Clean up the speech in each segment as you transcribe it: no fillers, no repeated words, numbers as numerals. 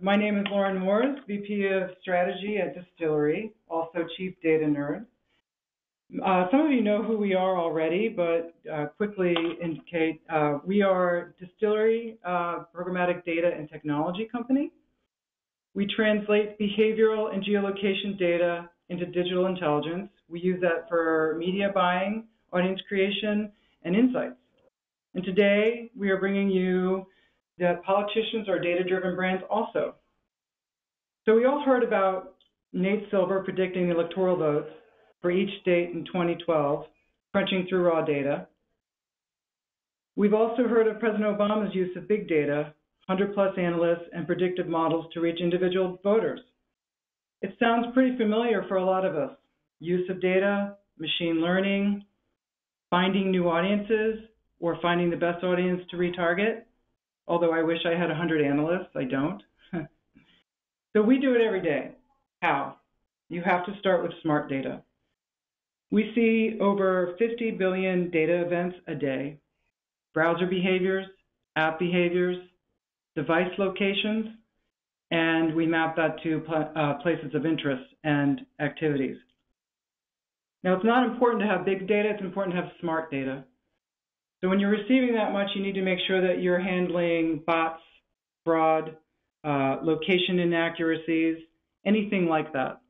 My name is Lauren Moores, VP of Strategy at Distillery, also Chief Data Nerd. Some of you know who we are already, but quickly indicate we are Distillery, programmatic data and technology company. We translate behavioral and geolocation data into digital intelligence. We use that for media buying, audience creation, and insights. And today, we are bringing you that politicians are data-driven brands also. So we all heard about Nate Silver predicting the electoral votes for each state in 2012, crunching through raw data. We've also heard of President Obama's use of big data, 100-plus analysts, and predictive models to reach individual voters. It sounds pretty familiar for a lot of us. Use of data, machine learning, finding new audiences, or finding the best audience to retarget. Although I wish I had 100 analysts, I don't. So we do it every day. How? You have to start with smart data. We see over 50 billion data events a day, browser behaviors, app behaviors, device locations, and we map that to places of interest and activities. Now, it's not important to have big data, it's important to have smart data. So when you're receiving that much, you need to make sure that you're handling bots, fraud, location inaccuracies, anything like that,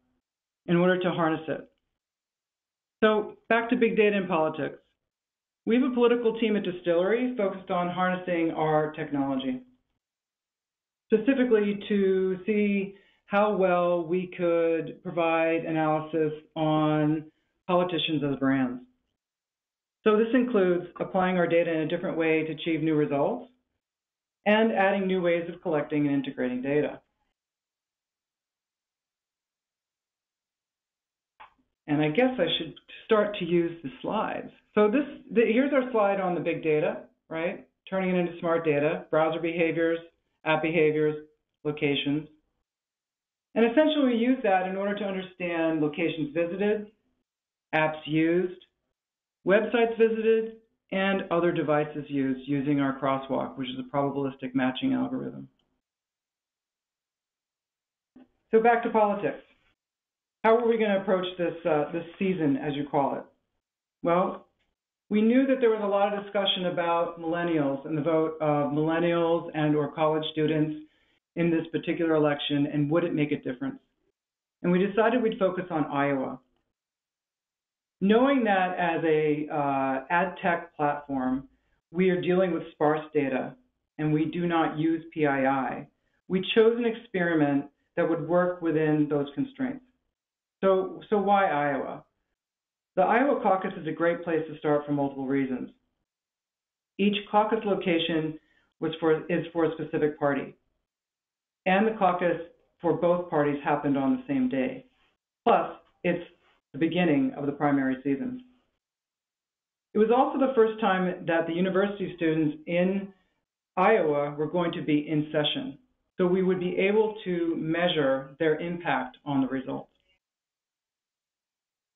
in order to harness it. So back to big data and politics. We have a political team at Distillery focused on harnessing our technology, specifically to see how well we could provide analysis on politicians as brands. So this includes applying our data in a different way to achieve new results and adding new ways of collecting and integrating data. And I guess I should start to use the slides. So here's our slide on the big data, right? Turning it into smart data, browser behaviors, app behaviors, locations. And essentially we use that in order to understand locations visited, apps used, websites visited, and other devices used using our crosswalk, which is a probabilistic matching algorithm. So back to politics. How are we going to approach this season, as you call it? Well, we knew that there was a lot of discussion about millennials and the vote of millennials and or college students in this particular election, and would it make a difference? And we decided we'd focus on Iowa. Knowing that as a ad tech platform, we are dealing with sparse data and we do not use PII, we chose an experiment that would work within those constraints. So why Iowa? The Iowa caucus is a great place to start for multiple reasons. Each caucus location is for a specific party, and the caucus for both parties happened on the same day. Plus, it's the beginning of the primary season. It was also the first time that the university students in Iowa were going to be in session, so we would be able to measure their impact on the results.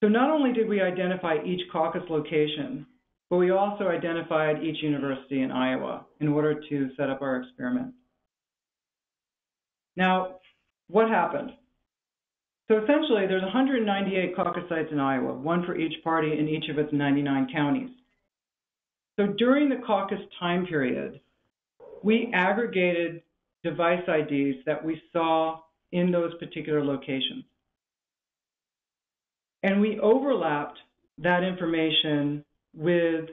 So not only did we identify each caucus location, but we also identified each university in Iowa in order to set up our experiment. Now, what happened? So essentially, there's 198 caucus sites in Iowa, one for each party in each of its 99 counties. So during the caucus time period, we aggregated device IDs that we saw in those particular locations. And we overlapped that information with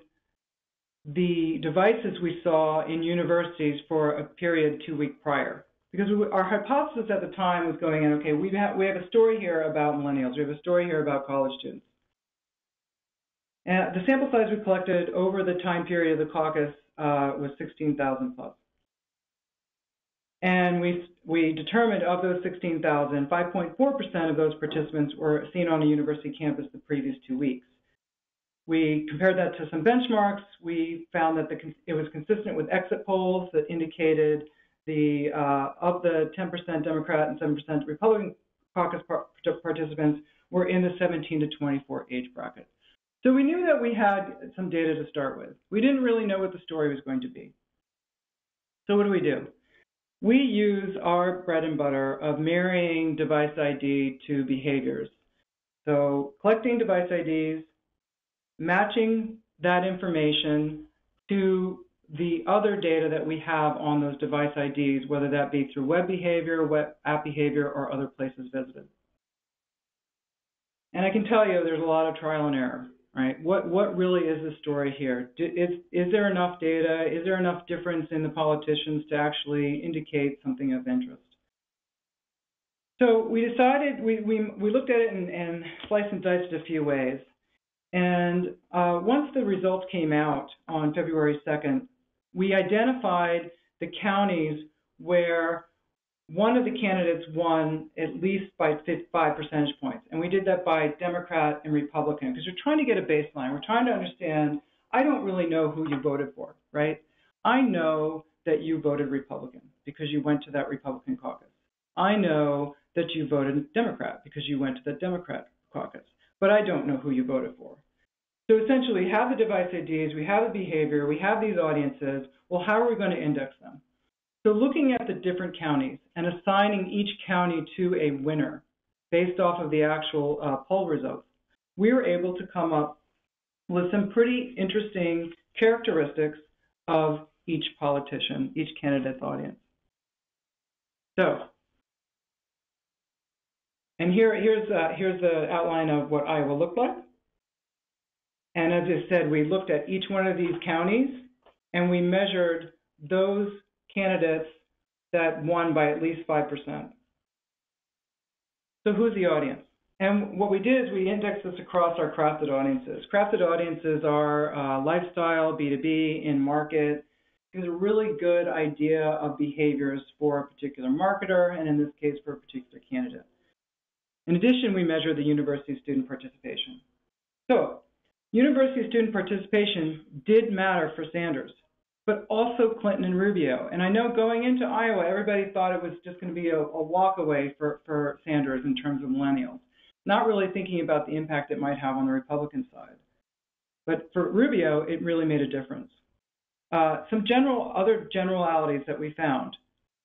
the devices we saw in universities for a period 2 weeks prior. Because our hypothesis at the time was going in, okay, we have a story here about millennials, we have a story here about college students. And the sample size we collected over the time period of the caucus was 16,000 plus. And we determined of those 16,000, 5.4% of those participants were seen on a university campus the previous 2 weeks. We compared that to some benchmarks. We found that it was consistent with exit polls that indicated of the 10% Democrat and 7% Republican caucus participants were in the 17 to 24 age bracket. So we knew that we had some data to start with. We didn't really know what the story was going to be. So what do? We use our bread and butter of marrying device ID to behaviors. So collecting device IDs, matching that information to the other data that we have on those device IDs, whether that be through web behavior, web app behavior, or other places visited. And I can tell you there's a lot of trial and error, right? What really is the story here? Is there enough data? Is there enough difference in the politicians to actually indicate something of interest? So we decided, we looked at it and sliced and diced it a few ways. And once the results came out on February 2nd, we identified the counties where one of the candidates won at least by 5 percentage points. And we did that by Democrat and Republican because we're trying to get a baseline. We're trying to understand, I don't really know who you voted for, right? I know that you voted Republican because you went to that Republican caucus. I know that you voted Democrat because you went to that Democrat caucus, but I don't know who you voted for. So essentially, we have the device IDs, we have the behavior, we have these audiences. Well, how are we going to index them? So looking at the different counties and assigning each county to a winner based off of the actual poll results, we were able to come up with some pretty interesting characteristics of each politician, each candidate's audience. So, and here's the outline of what Iowa looked like. And as I said, we looked at each one of these counties and we measured those candidates that won by at least 5%. So who's the audience? And what we did is we indexed this across our crafted audiences. Crafted audiences are lifestyle, B2B, in-market. Gives a really good idea of behaviors for a particular marketer, and in this case, for a particular candidate. In addition, we measure the university student participation. So university student participation did matter for Sanders, but also Clinton and Rubio. And I know going into Iowa, everybody thought it was just going to be a walk away for Sanders in terms of millennials, not really thinking about the impact it might have on the Republican side. But for Rubio, it really made a difference. Some other generalities that we found.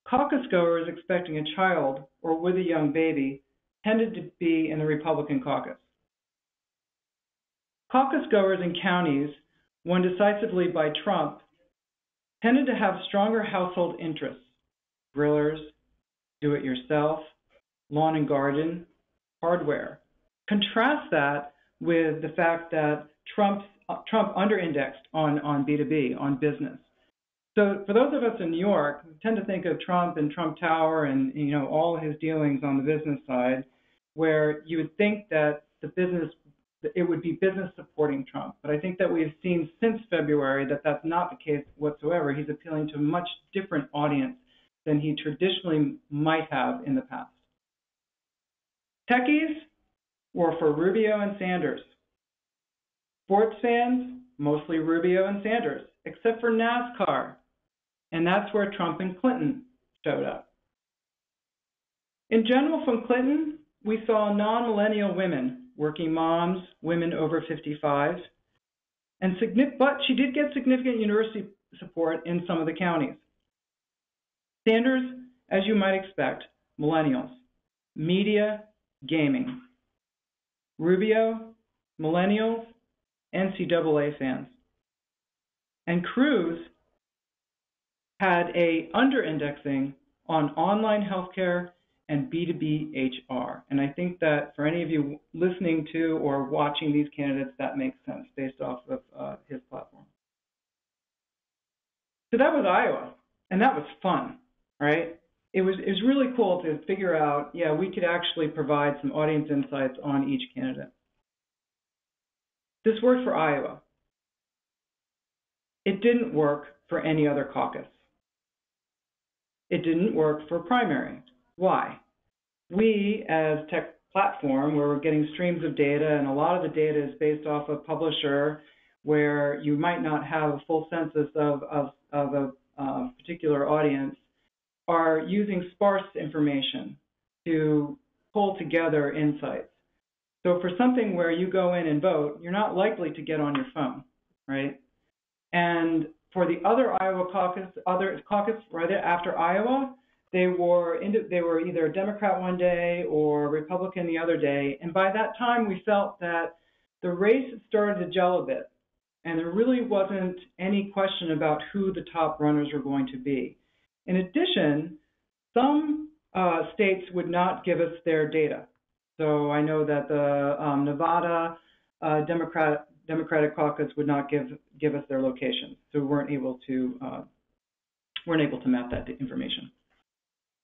Caucus goers expecting a child or with a young baby tended to be in the Republican caucus. Caucus goers in counties won decisively by Trump tended to have stronger household interests, grillers, do-it-yourself, lawn and garden, hardware. Contrast that with the fact that Trump under-indexed on B2B, on business. So for those of us in New York, we tend to think of Trump and Trump Tower and all his dealings on the business side, where you would think that it would be business supporting Trump. But I think that we've seen since February that that's not the case whatsoever. He's appealing to a much different audience than he traditionally might have in the past. Techies were for Rubio and Sanders. Sports fans, mostly Rubio and Sanders, except for NASCAR. And that's where Trump and Clinton showed up. In general, from Clinton, we saw non-millennial women, working moms, women over 55, but she did get significant university support in some of the counties. Sanders, as you might expect, millennials, media, gaming. Rubio, millennials, NCAA fans. And Cruz had a under-indexing on online healthcare and B2B HR. And I think that for any of you listening to or watching these candidates, that makes sense based off of his platform. So that was Iowa, and that was fun, right? It was really cool to figure out, we could actually provide some audience insights on each candidate. This worked for Iowa. It didn't work for any other caucus. It didn't work for primary. Why? We, as tech platform, where we're getting streams of data, and a lot of the data is based off of publisher, where you might not have a full census of a particular audience, are using sparse information to pull together insights. So for something where you go in and vote, you're not likely to get on your phone, right? And for the other Iowa caucus, right after Iowa, they were either a Democrat one day or Republican the other day. And by that time, we felt that the race had started to gel a bit. And there really wasn't any question about who the top runners were going to be. In addition, some states would not give us their data. So I know that the Nevada Democratic Caucus would not give us their location, so we weren't able to map that information.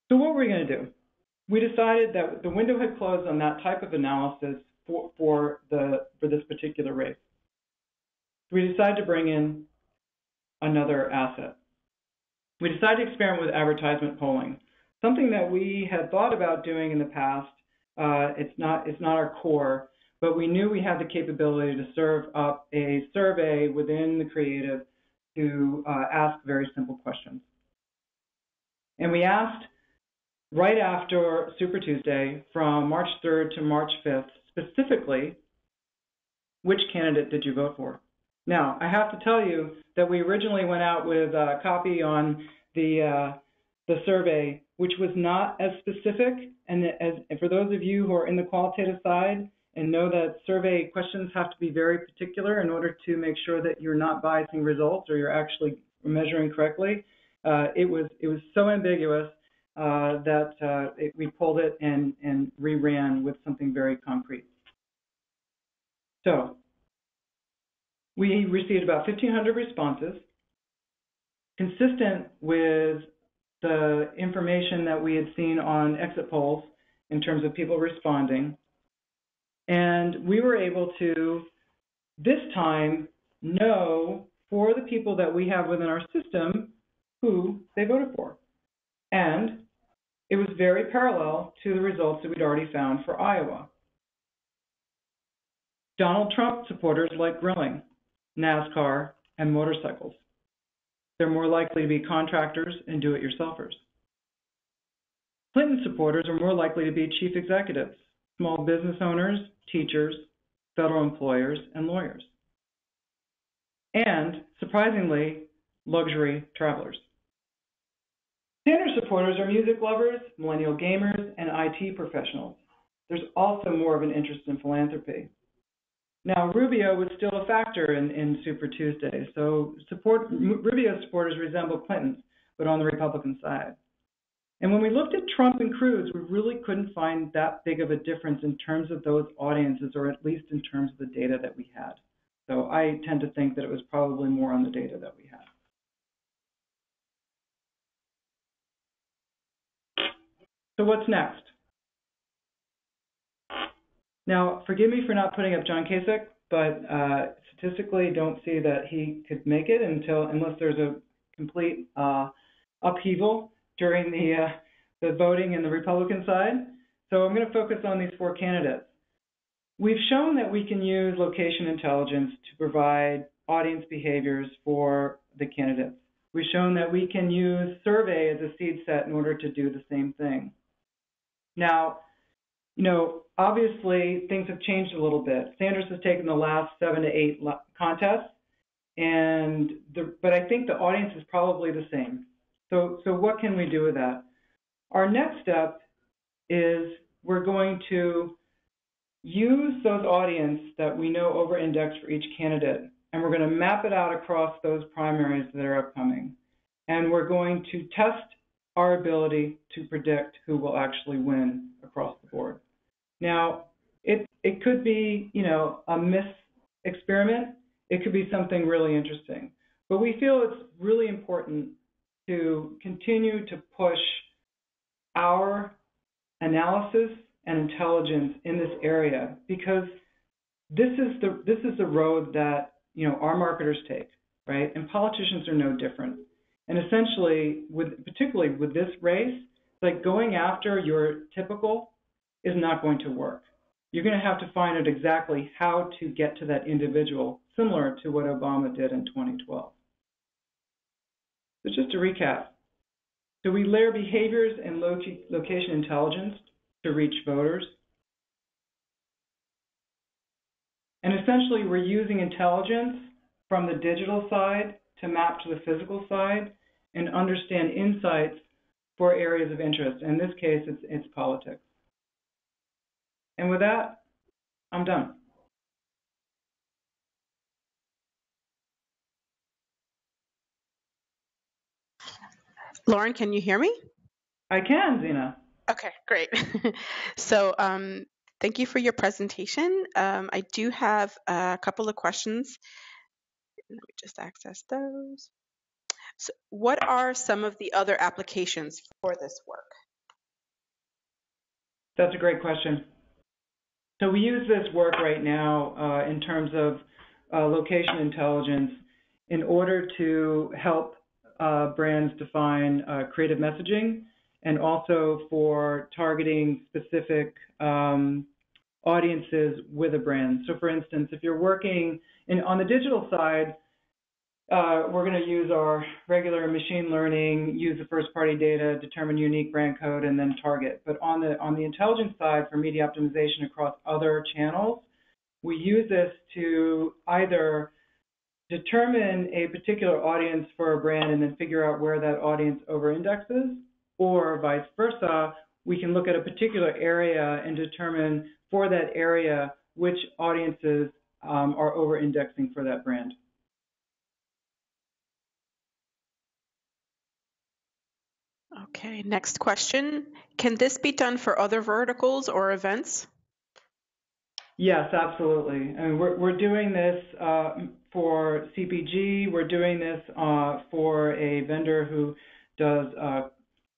So what were we going to do? We decided that the window had closed on that type of analysis for this particular race. We decided to bring in another asset. We decided to experiment with advertisement polling, something that we had thought about doing in the past. It's not our core, but we knew we had the capability to serve up a survey within the creative to ask very simple questions. And we asked right after Super Tuesday, from March 3rd to March 5th, specifically, which candidate did you vote for? Now, I have to tell you that we originally went out with a copy on the survey, which was not as specific. And for those of you who are in the qualitative side and know that survey questions have to be very particular in order to make sure that you're not biasing results or you're actually measuring correctly, it was so ambiguous that we pulled it and reran with something very concrete. So we received about 1,500 responses, consistent with the information that we had seen on exit polls in terms of people responding. And we were able to, this time, know for the people that we have within our system who they voted for. And it was very parallel to the results that we'd already found for Iowa. Donald Trump supporters like grilling, NASCAR, and motorcycles. They're more likely to be contractors and do-it-yourselfers. Clinton supporters are more likely to be chief executives, small business owners, teachers, federal employers, and lawyers. And, surprisingly, luxury travelers. Sanders supporters are music lovers, millennial gamers, and IT professionals. There's also more of an interest in philanthropy. Now, Rubio was still a factor in Super Tuesday, so Rubio supporters resemble Clinton's, but on the Republican side. And when we looked at Trump and Cruz, we really couldn't find that big of a difference in terms of those audiences, or at least in terms of the data that we had. So I tend to think that it was probably more on the data that we had. So what's next? Now, forgive me for not putting up John Kasich, but statistically don't see that he could make it unless there's a complete upheaval during the voting in the Republican side. So I'm going to focus on these four candidates. We've shown that we can use location intelligence to provide audience behaviors for the candidates. We've shown that we can use survey as a seed set in order to do the same thing. Now, obviously things have changed a little bit. Sanders has taken the last 7 to 8 contests, but I think the audience is probably the same. So what can we do with that? Our next step is we're going to use those audience that we know over-index for each candidate, and we're going to map it out across those primaries that are upcoming. And we're going to test our ability to predict who will actually win across the board. Now, it could be, a experiment. It could be something really interesting. But we feel it's really important to continue to push our analysis and intelligence in this area, because this is the road that our marketers take, right? And politicians are no different. And essentially, particularly with this race, like going after your typical is not going to work. You're going to have to find out exactly how to get to that individual, similar to what Obama did in 2012. So just to recap, so we layer behaviors and location intelligence to reach voters. And essentially, we're using intelligence from the digital side to map to the physical side and understand insights for areas of interest. In this case, it's politics. And with that, I'm done. Lauren, can you hear me? I can, Zena. Okay, great. So thank you for your presentation. I do have a couple of questions. Let me just access those. So what are some of the other applications for this work? That's a great question. So we use this work right now in terms of location intelligence in order to help brands define creative messaging and also for targeting specific audiences with a brand. So for instance, if you're working on the digital side, we're going to use our regular machine learning, use the first-party data, determine unique brand code, and then target. But on the intelligence side for media optimization across other channels, we use this to either determine a particular audience for a brand and then figure out where that audience over-indexes, or vice versa, we can look at a particular area and determine for that area which audiences are over-indexing for that brand. Okay, next question. Can this be done for other verticals or events? Yes, absolutely. I mean, we're doing this for CPG. We're doing this for a vendor who does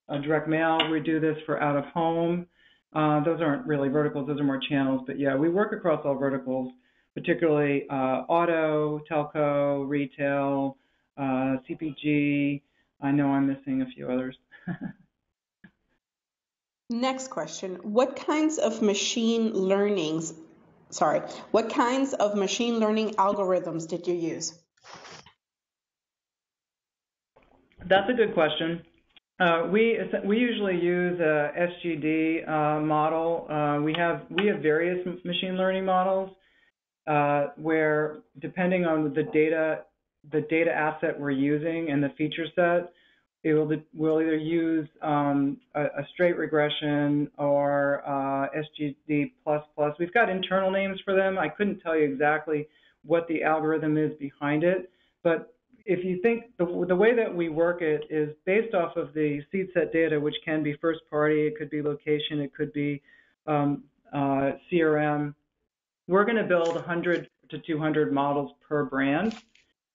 a direct mail. We do this for out of home. Those aren't really verticals; those are more channels. But yeah, we work across all verticals, particularly auto, telco, retail, CPG. I know I'm missing a few others. Next question. What kinds of machine learning algorithms did you use? That's a good question. We usually use a SGD model. We have various machine learning models where, depending on the data asset we're using and the feature set, we'll either use a straight regression or SGD++. We've got internal names for them. I couldn't tell you exactly what the algorithm is behind it, but if you think the way that we work it is based off of the seed set data, which can be first party, it could be location, it could be CRM. We're going to build 100 to 200 models per brand.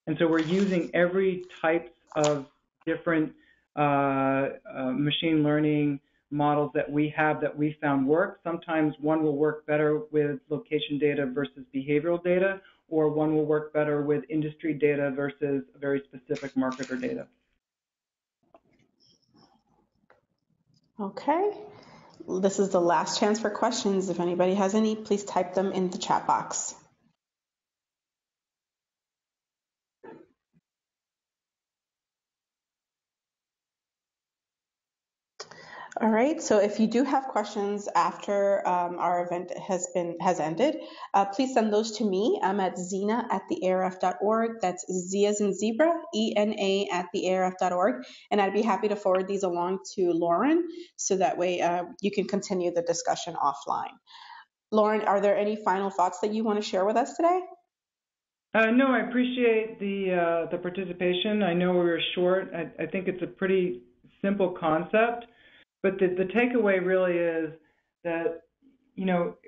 And so we're using every type of different machine learning models that we have that we found work. Sometimes one will work better with location data versus behavioral data, or one will work better with industry data versus very specific marketer data. Okay. This is the last chance for questions. If anybody has any, please type them in the chat box. All right, so if you do have questions after our event has ended, please send those to me. I'm at zena@thearf.org. That's Z as in zebra, ENA@thearf.org. And I'd be happy to forward these along to Lauren so that way you can continue the discussion offline. Lauren, are there any final thoughts that you want to share with us today? No, I appreciate the participation. I know we were short. I think it's a pretty simple concept. But the takeaway really is that, you know,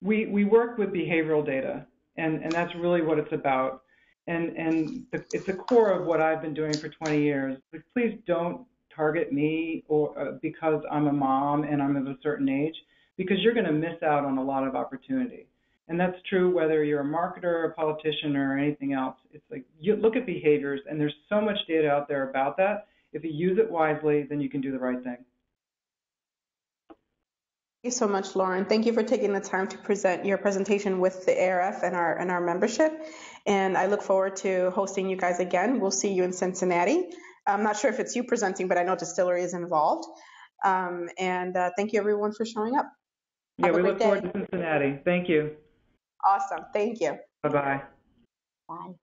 we work with behavioral data, and that's really what it's about. And it's the core of what I've been doing for 20 years. But please don't target me or because I'm a mom and I'm of a certain age, because you're going to miss out on a lot of opportunity. And that's true whether you're a marketer, a politician, or anything else. It's like you look at behaviors, and there's so much data out there about that. If you use it wisely, then you can do the right thing. Thank you so much, Lauren. Thank you for taking the time to present your presentation with the ARF and our membership. And I look forward to hosting you guys again. We'll see you in Cincinnati. I'm not sure if it's you presenting, but I know Distillery is involved. And thank you, everyone, for showing up. Yeah, we look forward to Cincinnati. Thank you. Awesome. Thank you. Bye-bye. Bye.